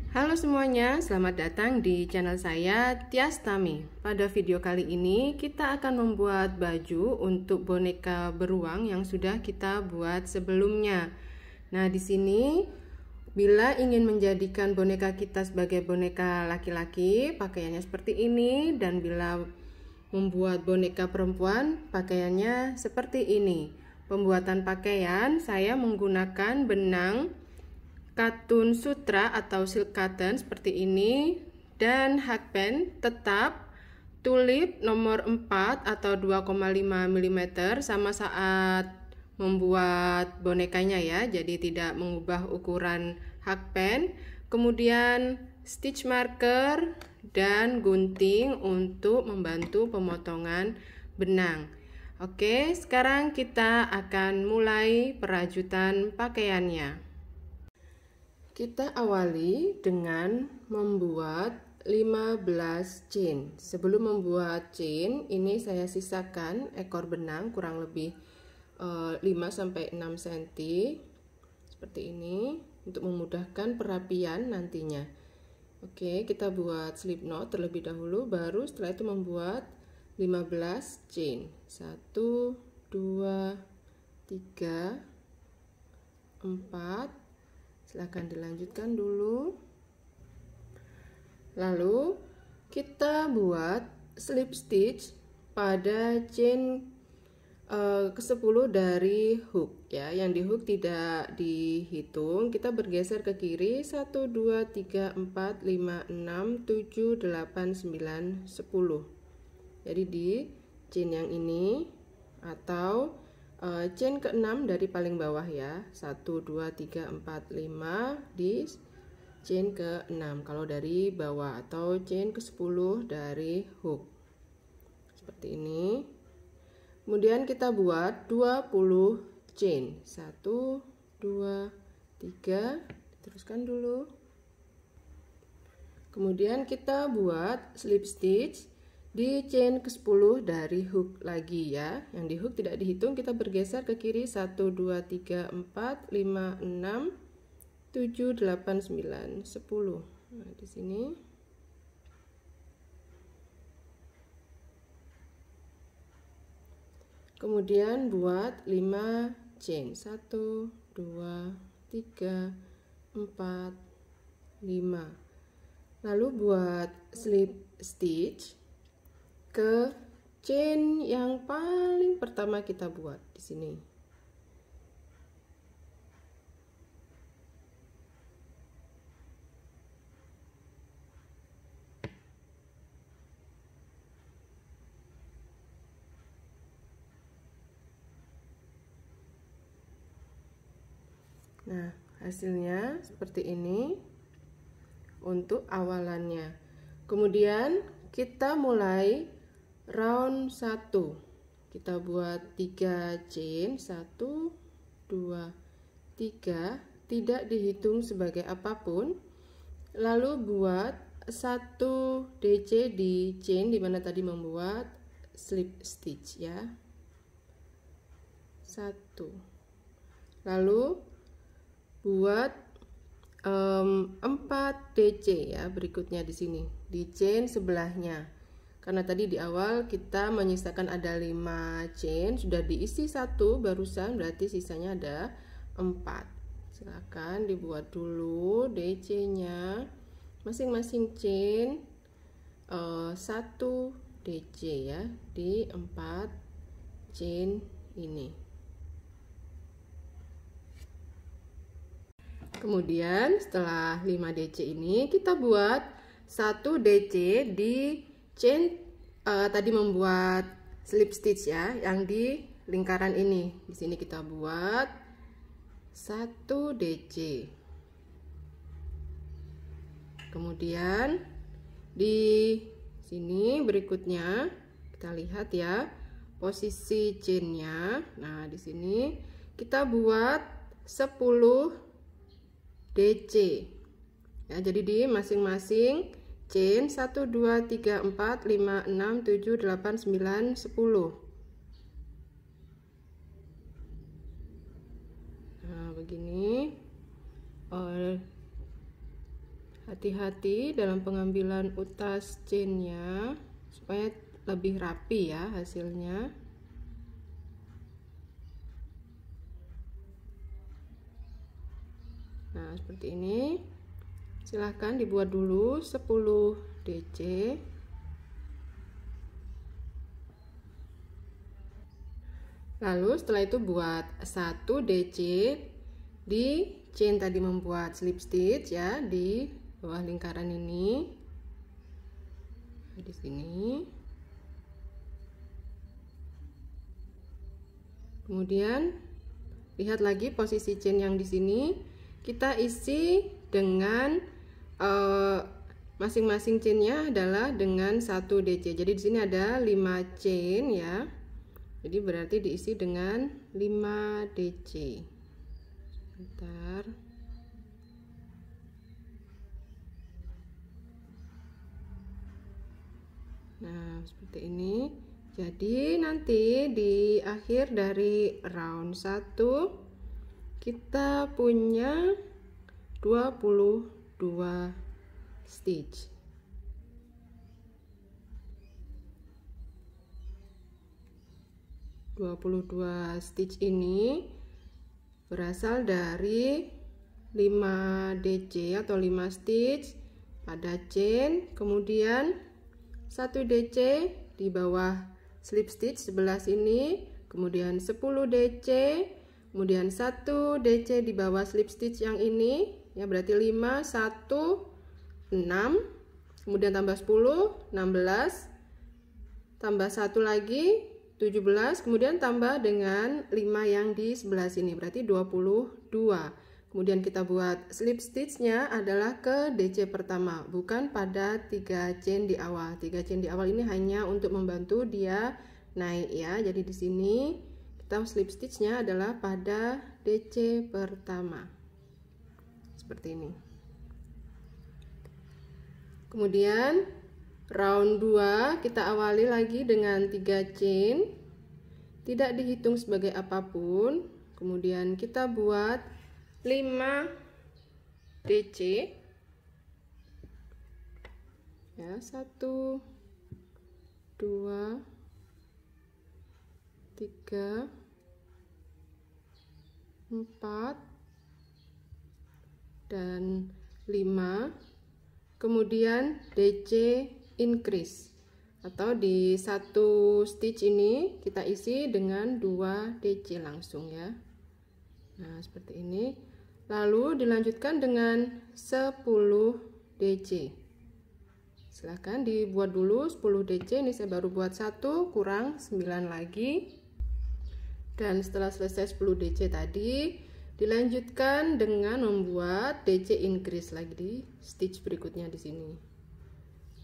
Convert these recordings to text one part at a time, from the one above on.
Halo semuanya, selamat datang di channel saya Tias Tami. Pada video kali ini kita akan membuat baju untuk boneka beruang yang sudah kita buat sebelumnya. Nah, di sini bila ingin menjadikan boneka kita sebagai boneka laki-laki, pakaiannya seperti ini, dan bila membuat boneka perempuan, pakaiannya seperti ini. Pembuatan pakaian saya menggunakan benang katun sutra atau silk cotton seperti ini dan hakpen tetap tulip nomor 4 atau 2,5 mm sama saat membuat bonekanya ya, jadi tidak mengubah ukuran hakpen. Kemudian stitch marker dan gunting untuk membantu pemotongan benang. Oke, sekarang kita akan mulai perajutan pakaiannya. Kita awali dengan membuat 15 chain. Sebelum membuat chain, ini saya sisakan ekor benang kurang lebih 5-6 cm seperti ini untuk memudahkan perapian nantinya. Oke, kita buat slip knot terlebih dahulu, baru setelah itu membuat 15 chain. 1, 2, 3, 4. Silahkan dilanjutkan dulu. Lalu kita buat slip stitch pada chain ke-10 dari hook ya. Yang di hook tidak dihitung, kita bergeser ke kiri 1, 2, 3, 4, 5, 6, 7, 8, 9, 10. Jadi di chain yang ini atau chain ke-6 dari paling bawah ya, 1, 2, 3, 4, 5 di chain ke-6 kalau dari bawah, atau chain ke-10 dari hook seperti ini. Kemudian kita buat 20 chain, 1, 2, 3, teruskan dulu. Kemudian kita buat slip stitch di chain ke-10 dari hook lagi ya. Yang di hook tidak dihitung, kita bergeser ke kiri 1, 2, 3, 4, 5, 6, 7, 8, 9, 10. Nah, di sini. Kemudian buat 5 chain. 1, 2, 3, 4, 5. Lalu buat slip stitch ke chain yang paling pertama kita buat di sini. Nah, hasilnya seperti ini untuk awalannya. Kemudian kita mulai round 1. Kita buat 3 chain, 1, 2, 3, tidak dihitung sebagai apapun. Lalu buat 1 DC di chain dimana tadi membuat slip stitch ya. 1. Lalu buat 4 DC ya, berikutnya di sini di chain sebelahnya. Karena tadi di awal kita menyisakan ada 5 chain, sudah diisi 1 barusan, berarti sisanya ada 4. Silakan dibuat dulu DC-nya masing-masing chain 1 DC ya di 4 chain ini. Kemudian setelah 5 DC ini kita buat 1 DC di chain tadi membuat slip stitch ya, yang di lingkaran ini. Di sini kita buat 1 DC. Kemudian di sini berikutnya kita lihat ya posisi chainnya. Nah, di sini kita buat 10 DC ya, jadi di masing-masing chain 1, 2, 3, 4, 5, 6, 7, 8, 9, 10. Nah, begini Hati-hati dalam pengambilan utas chainnya supaya lebih rapi ya hasilnya. Nah, seperti ini. Silahkan dibuat dulu 10 DC. Lalu setelah itu buat 1 DC di chain tadi, membuat slip stitch ya di bawah lingkaran ini. Di sini. Kemudian lihat lagi posisi chain yang di sini. Kita isi dengan masing-masing chainnya adalah dengan 1 DC. Jadi di sini ada 5 chain ya. Jadi berarti diisi dengan 5 DC. Sebentar. Nah, seperti ini. Jadi nanti di akhir dari round 1 kita punya 22 stitch. Stitch ini berasal dari 5 DC atau 5 stitch pada chain, kemudian 1 DC di bawah slip stitch sebelah sini, kemudian 10 DC, kemudian 1 DC di bawah slip stitch yang ini ya, berarti 5, 1, 6, kemudian tambah 10, 16, tambah 1 lagi 17, kemudian tambah dengan 5 yang di sebelah sini, berarti 22. Kemudian kita buat slip stitchnya adalah ke DC pertama, bukan pada 3 chain di awal. 3 chain di awal ini hanya untuk membantu dia naik ya. Jadi di sini kita slip stitchnya adalah pada DC pertama. Seperti ini. Kemudian round 2 kita awali lagi dengan 3 chain, tidak dihitung sebagai apapun. Kemudian kita buat 5 DC ya, 1, 2, 3, 4 dan 5. Kemudian DC increase, atau di 1 stitch ini kita isi dengan 2 DC langsung ya. Nah, seperti ini. Lalu dilanjutkan dengan 10 DC. Silahkan dibuat dulu 10 DC. Ini saya baru buat 1, kurang 9 lagi. Dan setelah selesai 10 DC tadi, dilanjutkan dengan membuat DC increase lagi di stitch berikutnya di sini.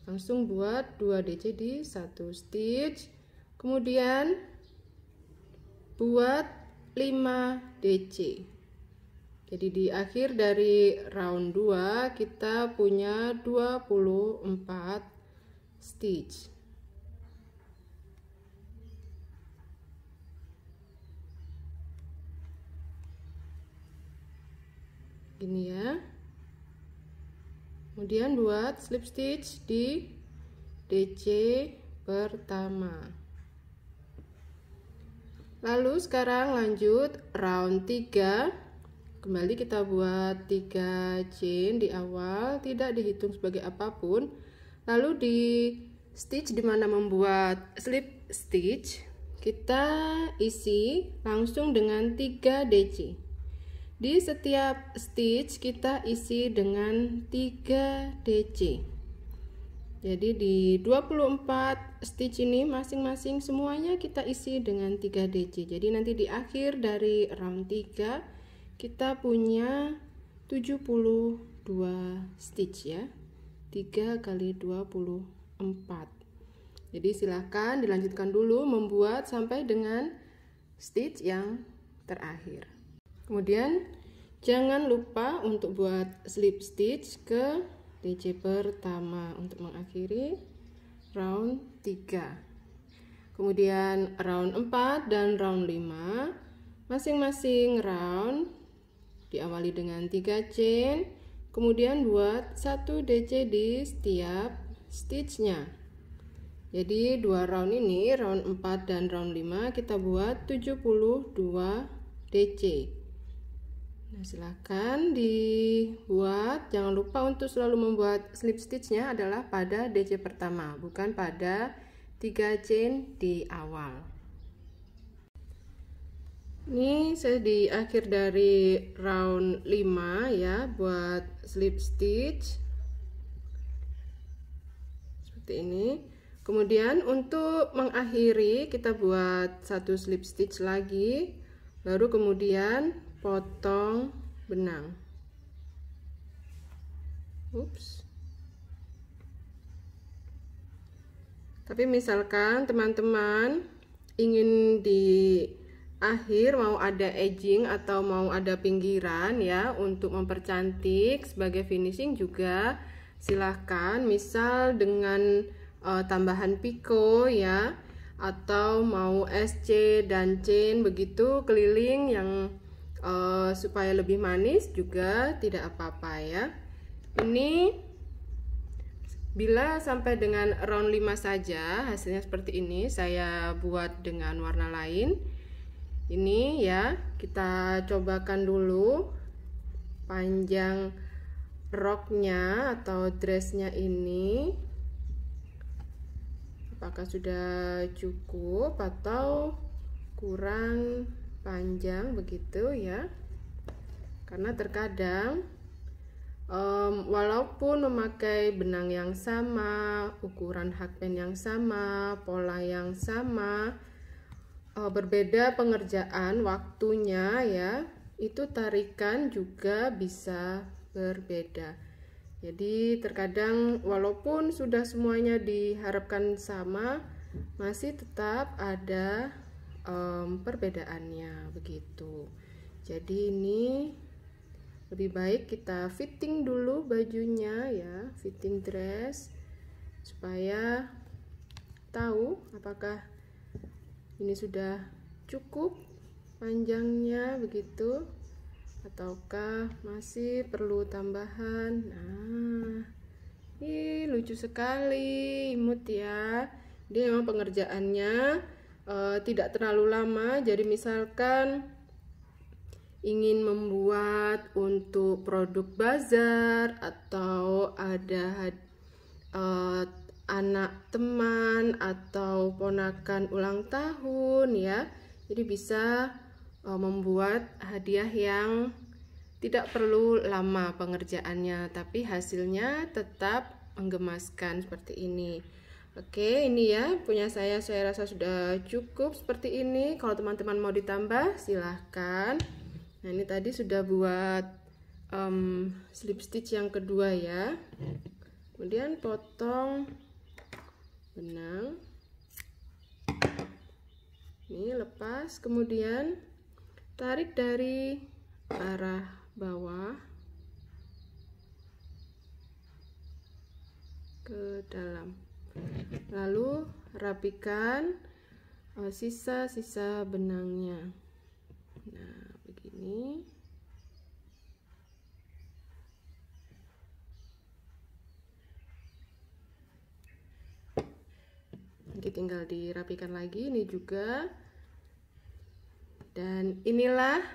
Langsung buat 2 DC di 1 stitch. Kemudian buat 5 DC. Jadi di akhir dari round 2 kita punya 24 stitch. Ini ya. Kemudian buat slip stitch di DC pertama. Lalu sekarang lanjut round 3. Kembali kita buat 3 chain di awal, tidak dihitung sebagai apapun. Lalu di stitch dimana membuat slip stitch, kita isi langsung dengan 3 DC. Di setiap stitch kita isi dengan 3 DC. Jadi di 24 stitch ini masing-masing semuanya kita isi dengan 3 DC. Jadi nanti di akhir dari round 3 kita punya 72 stitch ya. 3 kali 24. Jadi silahkan dilanjutkan dulu membuat sampai dengan stitch yang terakhir. Kemudian jangan lupa untuk buat slip stitch ke DC pertama untuk mengakhiri round 3. Kemudian round 4 dan round 5, masing-masing round diawali dengan 3 chain, Kemudian buat 1 DC di setiap stitchnya. Jadi 2 round ini, round 4 dan round 5, kita buat 72 DC. Nah, silahkan dibuat. Jangan lupa untuk selalu membuat slip stitchnya adalah pada DC pertama, bukan pada 3 chain di awal. Ini saya di akhir dari round 5 ya, buat slip stitch seperti ini. Kemudian untuk mengakhiri kita buat 1 slip stitch lagi, baru kemudian potong benang. Ups. Tapi misalkan teman-teman ingin di akhir mau ada edging atau mau ada pinggiran ya, untuk mempercantik sebagai finishing juga silahkan, misal dengan tambahan piko ya, atau mau SC dan chain begitu keliling yang supaya lebih manis juga tidak apa-apa ya. Ini bila sampai dengan round 5 saja hasilnya seperti ini, saya buat dengan warna lain. Ini ya, kita cobakan dulu panjang roknya atau dressnya ini, apakah sudah cukup atau kurang panjang begitu ya. Karena terkadang walaupun memakai benang yang sama, ukuran hakpen yang sama, pola yang sama, berbeda pengerjaan waktunya ya, itu tarikan juga bisa berbeda. Jadi terkadang walaupun sudah semuanya diharapkan sama, masih tetap ada perbedaannya begitu. Jadi ini lebih baik kita fitting dulu bajunya ya, fitting dress, supaya tahu apakah ini sudah cukup panjangnya begitu ataukah masih perlu tambahan. Nah, ini lucu sekali, imut ya. Dia memang pengerjaannya tidak terlalu lama. Jadi misalkan ingin membuat untuk produk bazar atau ada anak teman atau ponakan ulang tahun ya, jadi bisa membuat hadiah yang tidak perlu lama pengerjaannya, tapi hasilnya tetap menggemaskan seperti ini. Oke, ini ya punya saya rasa sudah cukup seperti ini. Kalau teman-teman mau ditambah silahkan. Nah, ini tadi sudah buat slip stitch yang kedua ya. Kemudian potong benang, ini lepas, kemudian tarik dari arah bawah ke dalam, lalu rapikan sisa-sisa benangnya. Nah, begini. Nanti tinggal dirapikan lagi ini juga. Dan inilah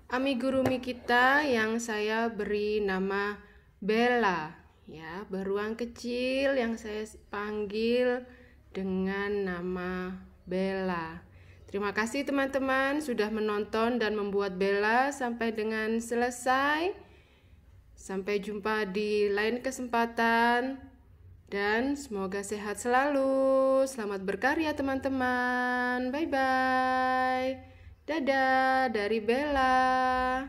amigurumi kita yang saya beri nama Bella ya, beruang kecil yang saya panggil dengan nama Bella. Terima kasih teman-teman sudah menonton dan membuat Bella sampai dengan selesai. Sampai jumpa di lain kesempatan dan semoga sehat selalu. Selamat berkarya teman-teman. Bye bye. Dadah dari Bella.